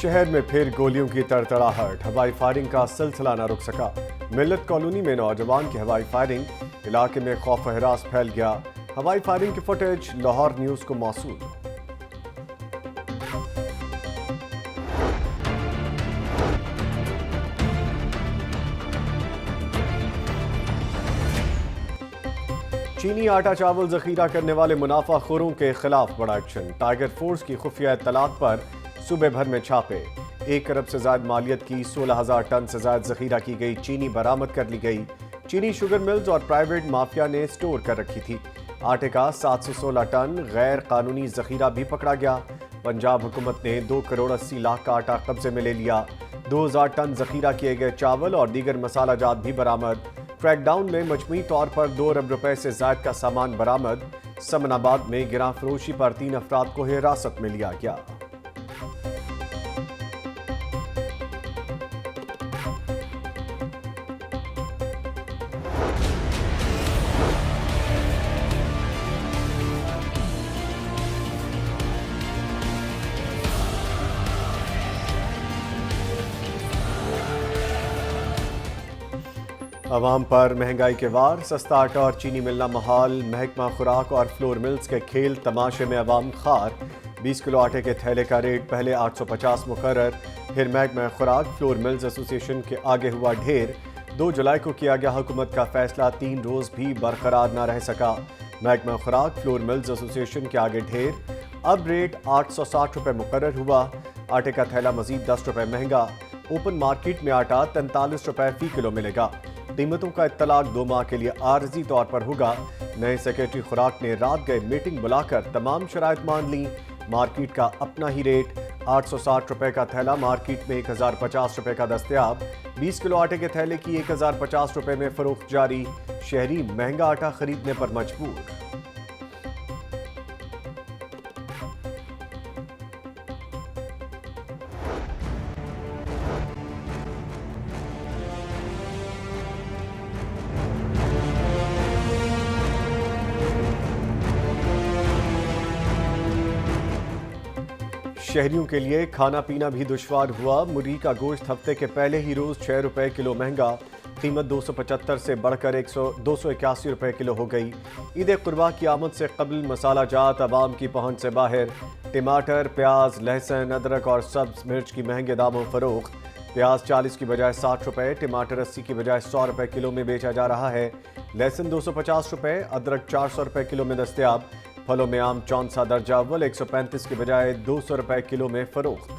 शहर में फिर गोलियों की तड़तड़ाहट, हवाई फायरिंग का सिलसिला न रुक सका। मिल्लत कॉलोनी में नौजवान की हवाई फायरिंग, इलाके में खौफ व हिरास फैल गया। हवाई फायरिंग की फुटेज लाहौर न्यूज को मौसूल। चीनी आटा चावल जखीरा करने वाले मुनाफाखोरों के खिलाफ बड़ा एक्शन। टाइगर फोर्स की खुफिया इत्तलात पर सूबे भर में छापे। 1 अरब से ज्यादा मालियत की 16,000 टन से ज्यादा जखीरा की गई चीनी बरामद कर ली गई। चीनी शुगर मिल्स और प्राइवेट माफिया ने स्टोर कर रखी थी। आटे का 716 टन गैर कानूनी जखीरा भी पकड़ा गया। पंजाब हुकूमत ने 2 करोड़ 80 लाख का आटा कब्जे में ले लिया। 2000 टन जखीरा किए गए चावल और दीगर मसाला जात भी बरामद। क्रैकडाउन में मजमूई तौर पर 2 अरब रुपए से ज्यादा का सामान बरामद। समनाबाद में गिरा फरोशी पर 3 अफराद को हिरासत में लिया गया। अवाम पर महंगाई के वार, सस्ता आटा और चीनी मिलना महाल। महकमा खुराक और फ्लोर मिल्स के खेल तमाशे में अवाम खार। 20 किलो आटे के थैले का रेट पहले 850 मुकर्रर, फिर महकमा खुराक फ्लोर मिल्स एसोसिएशन के आगे हुआ ढेर। 2 जुलाई को किया गया हुकूमत का फैसला 3 रोज भी बरकरार न रह सका। महकमा खुराक फ्लोर मिल्स एसोसिएशन के आगे ढेर। अब रेट 860 रुपये मुकर्रर हुआ। आटे का थैला मजीद 10 रुपये महंगा। ओपन मार्केट में आटा 43 रुपये फी किलो मिलेगा। कीमतों का इत्तलाक 2 माह के लिए आर्जी तौर पर होगा। नए सेक्रेटरी खुराक ने रात गए मीटिंग बुलाकर तमाम शराइत मान ली। मार्केट का अपना ही रेट 860 रुपए का थैला मार्केट में 1050 रुपए का दस्तयाब। 20 किलो आटे के थैले की 1050 रुपए में फरोख्त जारी। शहरी महंगा आटा खरीदने पर मजबूर। शहरियों के लिए खाना पीना भी दुश्वार हुआ। मुर्गी का गोश्त हफ्ते के पहले ही रोज 6 रुपए किलो महंगा। कीमत 275 से बढ़कर 281 रुपए किलो हो गई। ईद कुर्बा की आमद से कबल मसाला जात आवाम की पहुंच से बाहर। टमाटर, प्याज, लहसुन, अदरक और सब्ज मिर्च की महंगे दामों फरोख्त। प्याज 40 की बजाय 60 रुपए, टमाटर 80 की बजाय 100 रुपए किलो में बेचा जा रहा है। लहसुन 250 रुपए, अदरक 400 रुपए किलो में दस्तयाब। फलों में आम 64 दर्जा अव्वल 135 की बजाय 200 रुपए किलो में फरोख्त।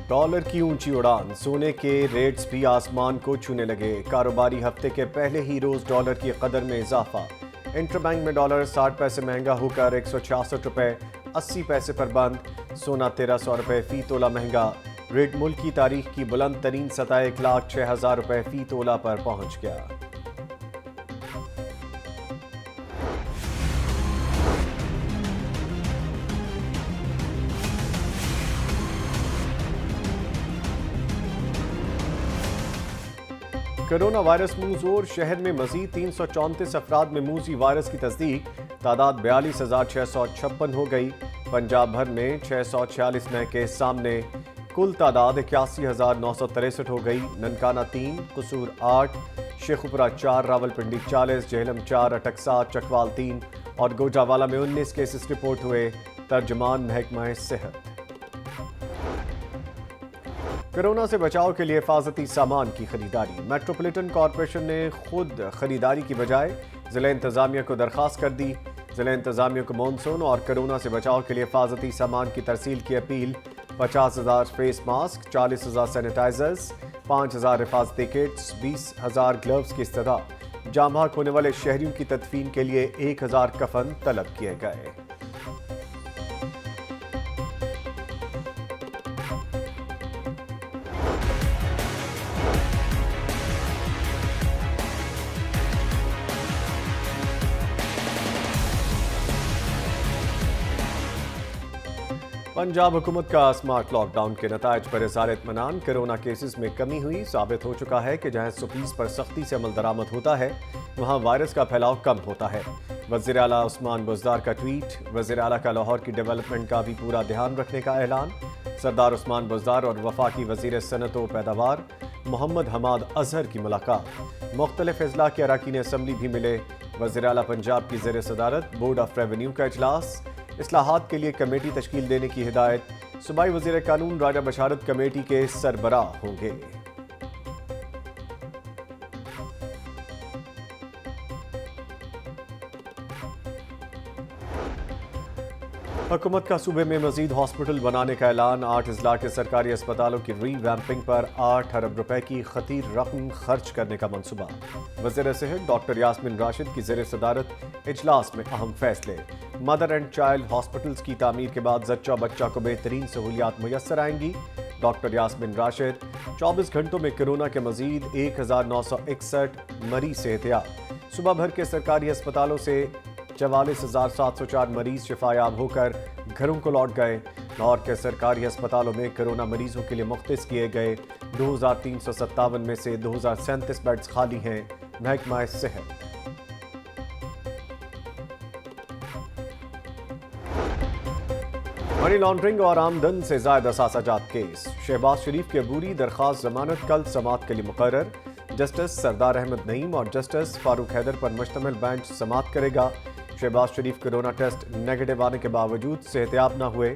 डॉलर की ऊंची उड़ान, सोने के रेट्स भी आसमान को छूने लगे। कारोबारी हफ्ते के पहले ही रोज डॉलर की कदर में इजाफा। इंटरबैंक में डॉलर 60 पैसे महंगा होकर 166 रुपए 80 पैसे पर बंद। सोना 1300 रुपए फी तोला महंगा। रेट मुल्क की तारीख की बुलंद तरीन सतह 1,06,000 रुपए फी तोला पर पहुंच गया। कोरोना वायरस मुंहजोर, शहर में मजीद 334 अफराद में मुंहजी वायरस की तस्दीक। तादाद 42,656 हो गई। पंजाब भर में 646 नए केस सामने। कुल तादाद 81,963 हो गई। ननकाना 3, कसूर 8, शेखुपुरा 4, रावलपिंडी 40, जेहलम 4, अटक 7, चकवाल 3 और गोजावाला में 19 केसेस रिपोर्ट हुए। तर्जमान महकमा सेहत। कोरोना से बचाव के लिए हिफाजती सामान की खरीदारी। मेट्रोपॉलिटन कॉरपोरेशन ने खुद खरीदारी की बजाय जिला इंतजामिया को दरखास्त कर दी। जिला इंतजामिया को मॉनसून और कोरोना से बचाव के लिए हिफाजती सामान की तरसील की अपील। 50,000 फेस मास्क, 40,000 सैनिटाइजर्स, 5,000 हिफाजती किट्स, 20,000 ग्लव्स की इस्तदा। जाम भाग होने वाले शहरियों की तदफीन के लिए 1,000 कफन तलब किए गए। पंजाब हुकूमत का स्मार्ट लॉकडाउन के नतायज पर इज़हार इत्मीनान। कोरोना केसेस में कमी हुई। साबित हो चुका है कि जहां SOPs पर सख्ती से अमल दरामद होता है वहां वायरस का फैलाव कम होता है। वज़ीर आला उस्मान बुज़दार का ट्वीट। वज़ीर आला का लाहौर की डेवलपमेंट का भी पूरा ध्यान रखने का ऐलान। सरदार उस्मान बुज़दार और वफाकी वज़ीर सनत व पैदावार मोहम्मद हमाद अजहर की मुलाकात। मुख्तलिफ अजला के अरकान असम्बली भी मिले। वज़ीर आला पंजाब की ज़ेर सदारत बोर्ड ऑफ रेवेन्यू का इजलास। इस्लाहात के लिए कमेटी तश्कील देने की हिदायत। सूबाई वज़ीर कानून राजा बशारत कमेटी के सरबराह होंगे। हुकूमत का सूबे में मजीद हॉस्पिटल बनाने का ऐलान। 8 अजला के सरकारी अस्पतालों की रीवैम्पिंग पर 8 अरब रुपए की खतीर रकम खर्च करने का मंसूबा। वज़ीर सेहत डॉक्टर यास्मीन राशिद की ज़ेर सदारत इजलास में अहम फैसले। मदर एंड चाइल्ड हॉस्पिटल्स की तामीर के बाद जच्चा बच्चा को बेहतरीन सहूलियात मुयस्सर आएंगी। डॉक्टर यास्मीन राशिद 24 घंटों में कोरोना के मजीद 1961 मरीज से एहतियात। सुबह भर के सरकारी अस्पतालों से 44,704 मरीज शिफायाब होकर घरों को लौट गए। लाहौर के सरकारी अस्पतालों में कोरोना मरीजों के लिए मुख्तस किए गए 2,357 में से 2,037 बेड्स खाली हैं। महकमा सेहत। मनी लॉन्ड्रिंग और आमदन से ज़ायद असासाजात केस। शहबाज शरीफ की अबूरी दरख्वास्त जमानत कल समाअत के लिए मुकर्रर। जस्टिस सरदार अहमद नईम और जस्टिस फारूक हैदर पर मुश्तमिल बेंच समाअत करेगा। शहबाज शरीफ कोरोना टेस्ट नेगेटिव आने के बावजूद सेहतियाब न हुए।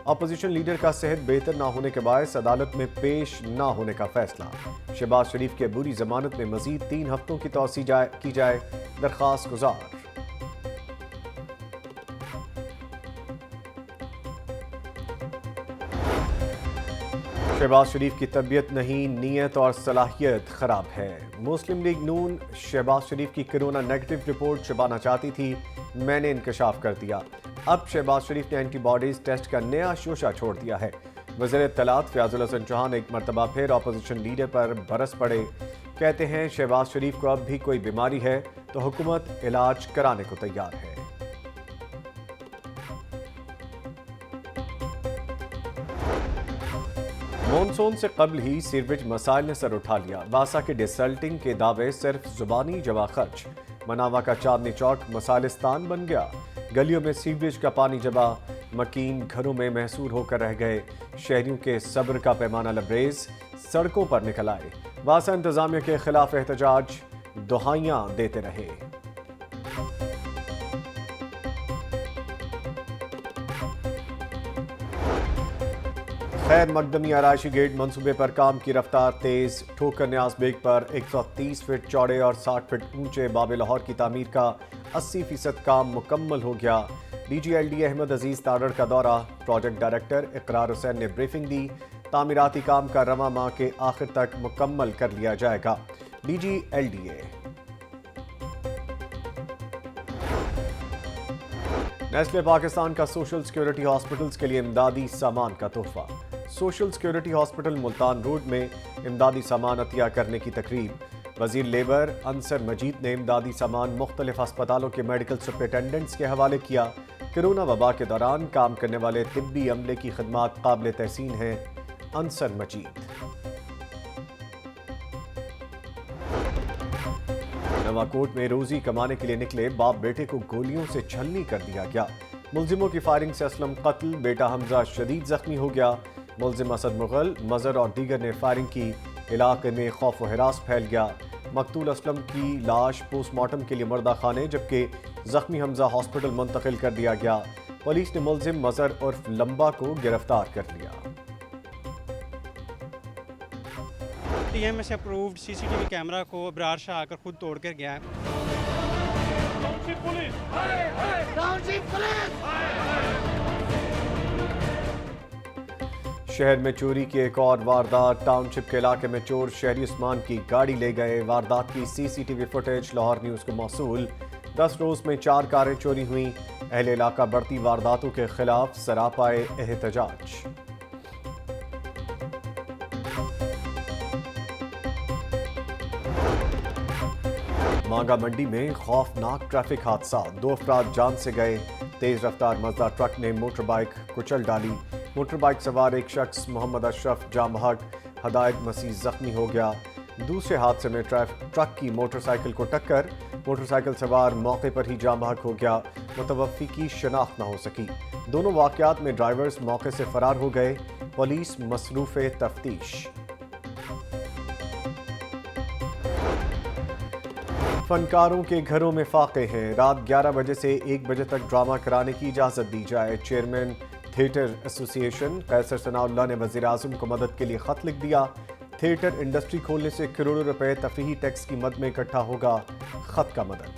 अपोजिशन लीडर का सेहत बेहतर न होने के बायस अदालत में पेश न होने का फैसला। शहबाज शरीफ की अबूरी जमानत में मजीद 3 हफ्तों की तौसी की जाए दरख्वास्त गुजार। शहबाज शरीफ की तबीयत नहीं, नीयत और सलाहियत खराब है। मुस्लिम लीग नून शहबाज शरीफ की कोरोना नेगेटिव रिपोर्ट छुपाना चाहती थी, मैंने इंकशाफ कर दिया। अब शहबाज शरीफ ने एंटीबॉडीज टेस्ट का नया शोशा छोड़ दिया है। वज़ीर इत्तलात फयाजुल हसन चौहान एक मरतबा फिर अपोजिशन लीडर पर बरस पड़े। कहते हैं शहबाज शरीफ को अब भी कोई बीमारी है तो हुकूमत इलाज कराने को तैयार है। मॉनसून से कबल ही सीवरेज मसाइल ने सर उठा लिया। वासा के डिसल्टिंग के दावे सिर्फ जुबानी जवा खर्च। मनावा का चांदनी चौक मसालिस्तान बन गया। गलियों में सीवरेज का पानी जमा। मकीन घरों में महसूर होकर रह गए। शहरियों के सब्र का पैमाना लबरेज। सड़कों पर निकल आए। वासा इंतजामिया के खिलाफ एहतजाज। दुहाइयां देते रहे। खैर मकदमी आराइशी गेट मंसूबे पर काम की रफ्तार तेज। ठोकर न्याज बेग पर 130 फीट चौड़े और 60 फीट ऊंचे बाब लाहौर की तामीर का 80% काम मुकम्मल हो गया। DGLD अहमद अजीज तारड़ का दौरा। प्रोजेक्ट डायरेक्टर इकरार हुसैन ने ब्रीफिंग दी। तामीराती काम का रवा माह के आखिर तक मुकम्मल कर लिया जाएगा। DGLDA। नेस्ले पाकिस्तान का सोशल सिक्योरिटी हॉस्पिटल्स के लिए इमदादी सामान का तोहफा। Social security hospital Multan road में इमदादी सामान अतिया करने की तकरीब। वजीर लेबर अंसर मजीद ने इमदादी सामान मुख्तलिफ अस्पतालों के मेडिकल सुपरिटेंडेंट्स के हवाले किया। कोरोना वबा के दौरान काम करने वाले तिब्बी अमले की खिदमात काबिल तहसीन हैं। अंसर मजीद। नवाकोट में रोजी कमाने के लिए निकले बाप बेटे को गोलियों से छलनी कर दिया गया। मुलजिमों की फायरिंग से असलम कत्ल। बेटा हमजा शदीद जख्मी हो गया। मुलजिम असद मुगल, मजर और दीगर ने फायरिंग की। इलाके में खौफ व हिरास फैल गया। मकतूल असलम की लाश पोस्टमार्टम के लिए मुर्दा खाने जबकि जख्मी हमजा हॉस्पिटल मुंतकिल कर दिया गया। पुलिस ने मुलजिम मजर उर्फ लंबा को गिरफ्तार कर लिया। TMS अप्रूव्ड CCTV कैमरा को अबरार शाह आकर खुद तोड़ कर गया है। शहर में चोरी की एक और वारदात। टाउनशिप के इलाके में चोर शहरी उस्मान की गाड़ी ले गए। वारदात की CCTV फुटेज लाहौर न्यूज़ को मौसूल। 10 रोज में 4 कारें चोरी हुई। अहले इलाका बढ़ती वारदातों के खिलाफ सरापाए एहतजाज। मांगा मंडी में खौफनाक ट्रैफिक हादसा। 2 अफराद जान से गए। तेज रफ्तार मजदा ट्रक ने मोटर बाइक कुचल डाली। मोटर बाइक सवार एक शख्स मोहम्मद अशरफ जाम हक हदायत मसीह जख्मी हो गया। दूसरे हादसे में ट्रक की मोटरसाइकिल को टक्कर, मोटरसाइकिल सवार मौके पर ही जाम हक हो गया। मुतवफ़्फ़ी की शनाख्त न हो सकी। दोनों वाक़यात में ड्राइवर्स मौके से फरार हो गए। पुलिस मसरूफ़ तफ्तीश। फनकारों के घरों में फाके हैं। रात 11 बजे से 1 बजे तक ड्रामा कराने की इजाज़त दी जाए। चेयरमैन थिएटर एसोसिएशन कैसर सनाउल्लाह ने वज़ीर आज़म को मदद के लिए ख़त लिख दिया। थिएटर इंडस्ट्री खोलने से करोड़ों रुपए तफरीही टैक्स की मद में इकट्ठा होगा, ख़त का मदद।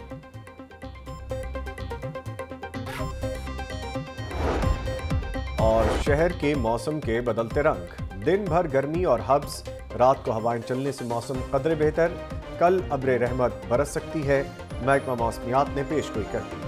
और शहर के मौसम के बदलते रंग, दिन भर गर्मी और हब्स, रात को हवाएं चलने से मौसम कदरे बेहतर। कल अब्रे रहमत बरस सकती है, महकमा मौसमियात ने पेशगोई कर दी।